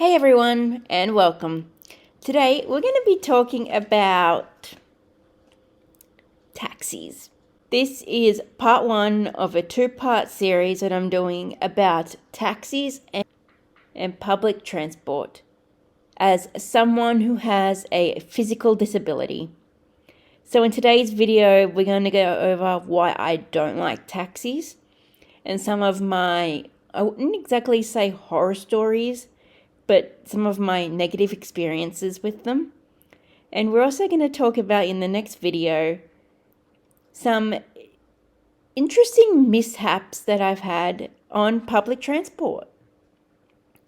Hey everyone, and welcome. Today we're going to be talking about taxis. This is part one of a two-part series that I'm doing about taxis and public transport as someone who has a physical disability. So in today's video, we're going to go over why I don't like taxis and some of my, I wouldn't exactly say horror stories, but some of my negative experiences with them. And we're also going to talk about in the next video some interesting mishaps that I've had on public transport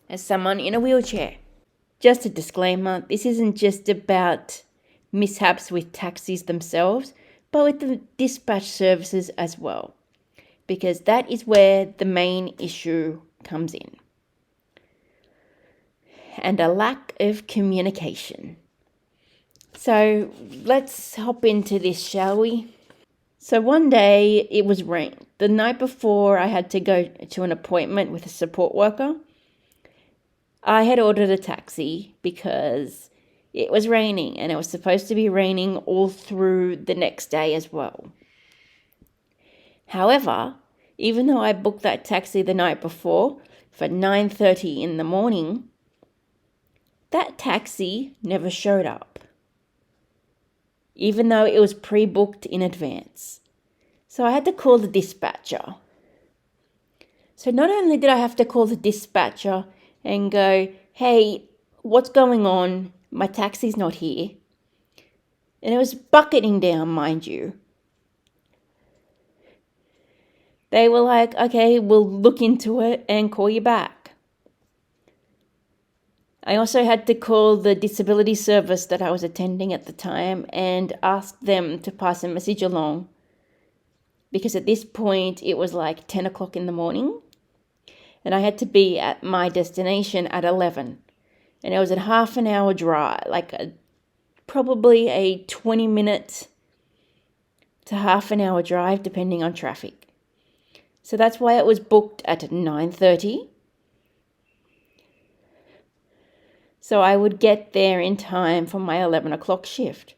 as someone in a wheelchair. Just a disclaimer, this isn't just about mishaps with taxis themselves, but with the dispatch services as well, because that is where the main issue comes in. And a lack of communication. So let's hop into this, shall we? So one day it was rain. The night before I had to go to an appointment with a support worker, I had ordered a taxi because it was raining and it was supposed to be raining all through the next day as well. However, even though I booked that taxi the night before for 9:30 in the morning, that taxi never showed up, even though it was pre-booked in advance. So I had to call the dispatcher. So not only did I have to call the dispatcher and go, hey, what's going on? My taxi's not here. And it was bucketing down, mind you. They were like, okay, we'll look into it and call you back. I also had to call the disability service that I was attending at the time and ask them to pass a message along. Because at this point, it was like 10 o'clock in the morning. And I had to be at my destination at 11. And it was a half an hour drive, probably a 20-minute to half an hour drive, depending on traffic. So that's why it was booked at 9:30. So I would get there in time for my 11 o'clock shift.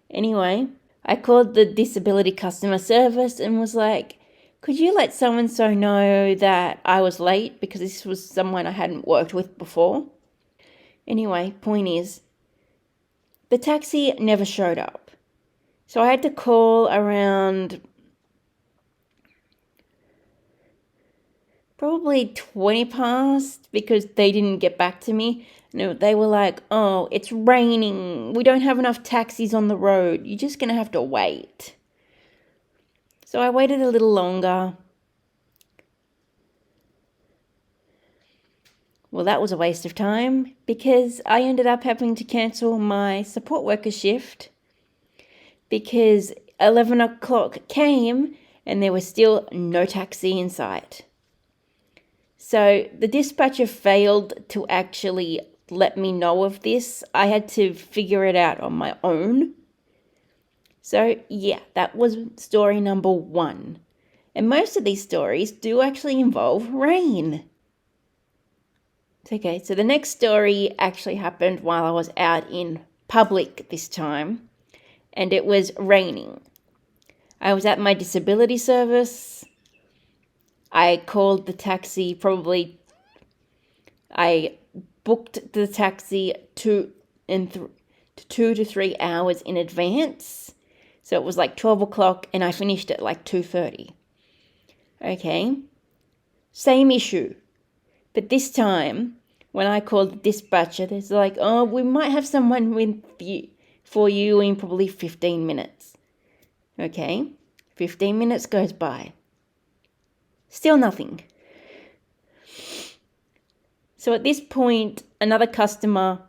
Anyway, I called the disability customer service and was like, could you let so-and-so know that I was late because this was someone I hadn't worked with before? Anyway, point is, the taxi never showed up. So I had to call around probably 20 past because they didn't get back to me. No, they were like, oh, it's raining. We don't have enough taxis on the road. You're just going to have to wait. So I waited a little longer. Well, that was a waste of time because I ended up having to cancel my support worker shift because 11 o'clock came and there was still no taxi in sight. So the dispatcher failed to actually let me know of this. I had to figure it out on my own. So yeah, that was story number one. And most of these stories do actually involve rain. Okay, so the next story actually happened while I was out in public this time, and it was raining. I was at my disability service. I called the taxi I booked the taxi 2 to 3 hours in advance. So it was like 12 o'clock and I finished at like 2:30. Okay. Same issue. But this time, when I called the dispatcher, they're like, oh, we might have someone for you in probably 15 minutes. Okay. 15 minutes goes by. Still nothing. So at this point, another customer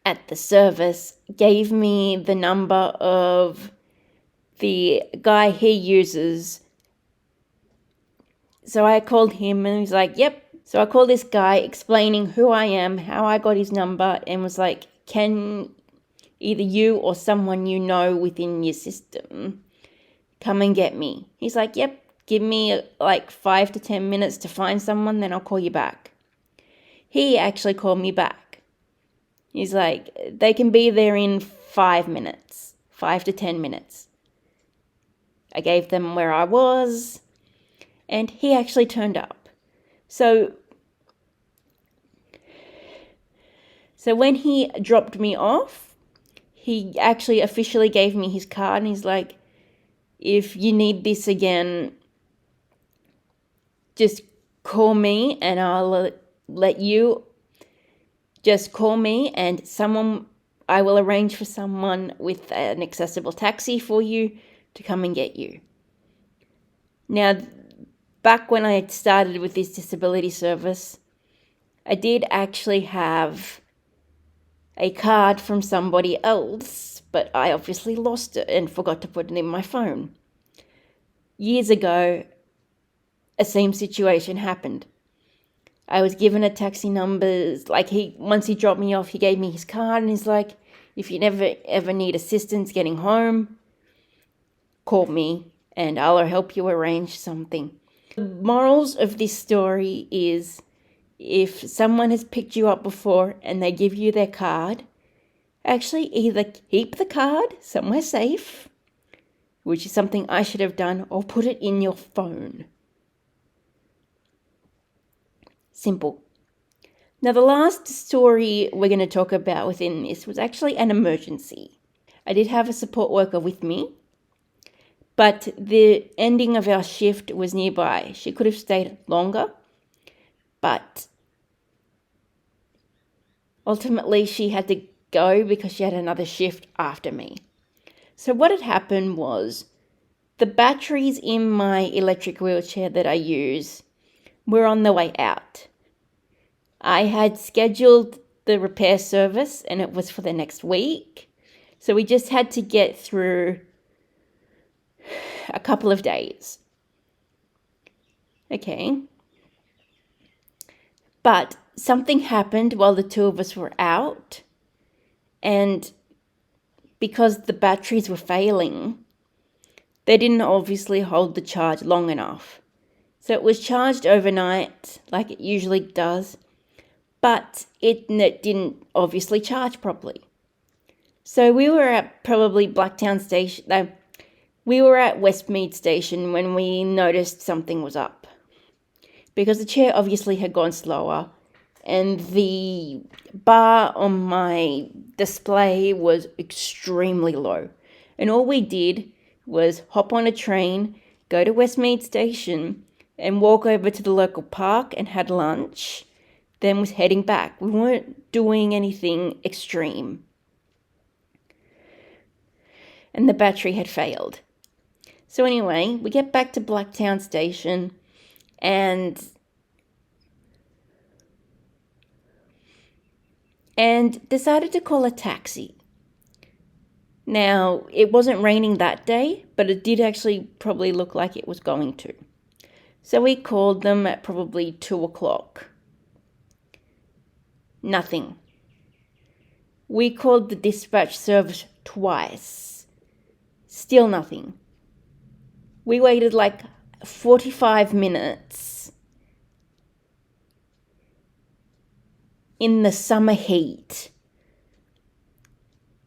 at the service gave me the number of the guy he uses. So I called him and he's like, yep. So I called this guy explaining who I am, how I got his number, and was like, can either you or someone you know within your system come and get me? He's like, yep, give me like 5 to 10 minutes to find someone, then I'll call you back. he actually called me back. He's like, they can be there in 5 minutes, 5 to 10 minutes. I gave them where I was, and he actually turned up. So when he dropped me off, he actually officially gave me his card, and he's like, if you need this again, just call me and I'll let you. Just call me and I will arrange for someone with an accessible taxi for you to come and get you. Now, back when I had started with this disability service, I did actually have a card from somebody else, but I obviously lost it and forgot to put it in my phone. Years ago, a same situation happened. I was given a taxi number, once he dropped me off, he gave me his card and he's like, if you ever need assistance getting home, call me and I'll help you arrange something. The morals of this story is, if someone has picked you up before and they give you their card, actually either keep the card somewhere safe, which is something I should have done, or put it in your phone. Simple. Now, the last story we're going to talk about within this was actually an emergency. I did have a support worker with me, but the ending of our shift was nearby. She could have stayed longer, but ultimately she had to go because she had another shift after me. So what had happened was, the batteries in my electric wheelchair that I use were on the way out. I had scheduled the repair service and it was for the next week. So we just had to get through a couple of days. Okay. But something happened while the two of us were out, and because the batteries were failing, they didn't obviously hold the charge long enough. So it was charged overnight like it usually does, but it didn't obviously charge properly. So we were at probably Blacktown Station, we were at Westmead Station when we noticed something was up, because the chair obviously had gone slower and the bar on my display was extremely low. And all we did was hop on a train, go to Westmead Station and walk over to the local park and had lunch, then was heading back. We weren't doing anything extreme. And the battery had failed. So anyway, we get back to Blacktown Station and decided to call a taxi. Now, it wasn't raining that day, but it did actually probably look like it was going to. So we called them at probably 2:00. Nothing. We called the dispatch service twice. Still nothing. We waited like 45 minutes in the summer heat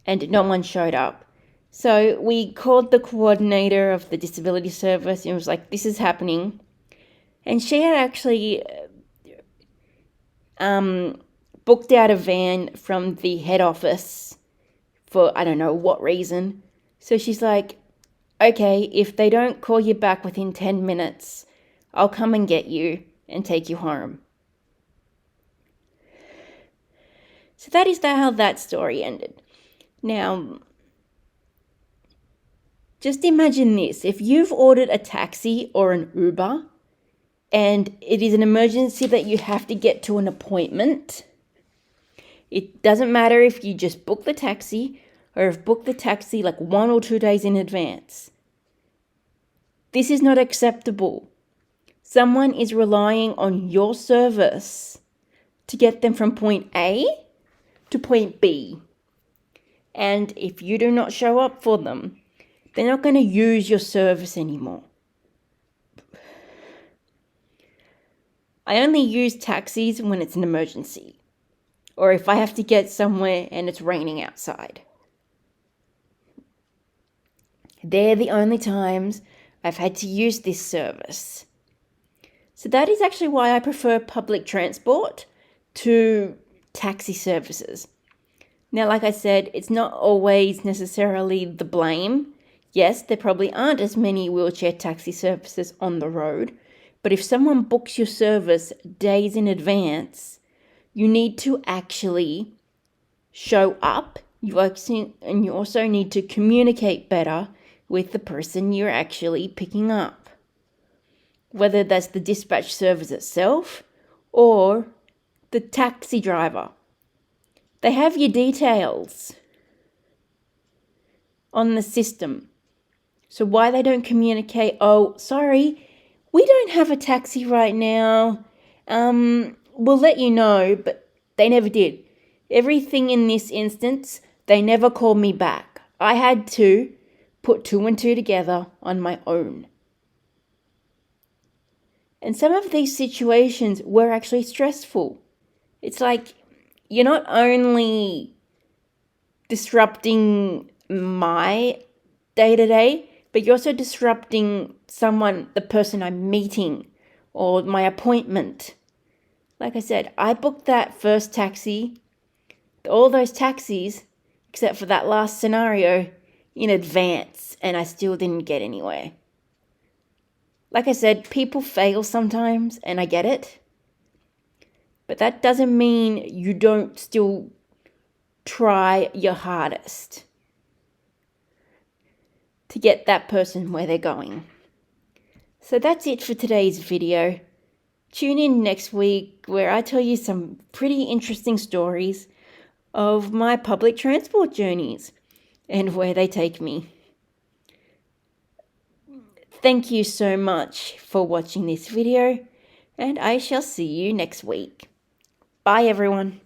and no one showed up. So we called the coordinator of the disability service and was like, this is happening. And she had actually booked out a van from the head office for I don't know what reason. So she's like, okay, if they don't call you back within 10 minutes, I'll come and get you and take you home. So that is how that story ended. Now, just imagine this. If you've ordered a taxi or an Uber and it is an emergency that you have to get to an appointment, it doesn't matter if you just book the taxi or have booked the taxi like 1 or 2 days in advance. This is not acceptable. Someone is relying on your service to get them from point A to point B. And if you do not show up for them, they're not going to use your service anymore. I only use taxis when it's an emergency, or if I have to get somewhere and it's raining outside. They're the only times I've had to use this service. So that is actually why I prefer public transport to taxi services. Now, like I said, it's not always necessarily the blame. Yes, there probably aren't as many wheelchair taxi services on the road, but if someone books your service days in advance, you need to actually show up. You also need to communicate better with the person you're actually picking up, whether that's the dispatch service itself or the taxi driver. They have your details on the system. So why they don't communicate, oh, sorry, we don't have a taxi right now. We'll let you know, but they never did. Everything in this instance, they never called me back. I had to put 2 and 2 together on my own. And some of these situations were actually stressful. It's like you're not only disrupting my day-to-day, but you're also disrupting the person I'm meeting, or my appointment. Like I said, I booked that first taxi, all those taxis, except for that last scenario, in advance, and I still didn't get anywhere. Like I said, people fail sometimes, and I get it. But that doesn't mean you don't still try your hardest to get that person where they're going. So that's it for today's video. Tune in next week where I tell you some pretty interesting stories of my public transport journeys and where they take me. Thank you so much for watching this video, and I shall see you next week. Bye everyone.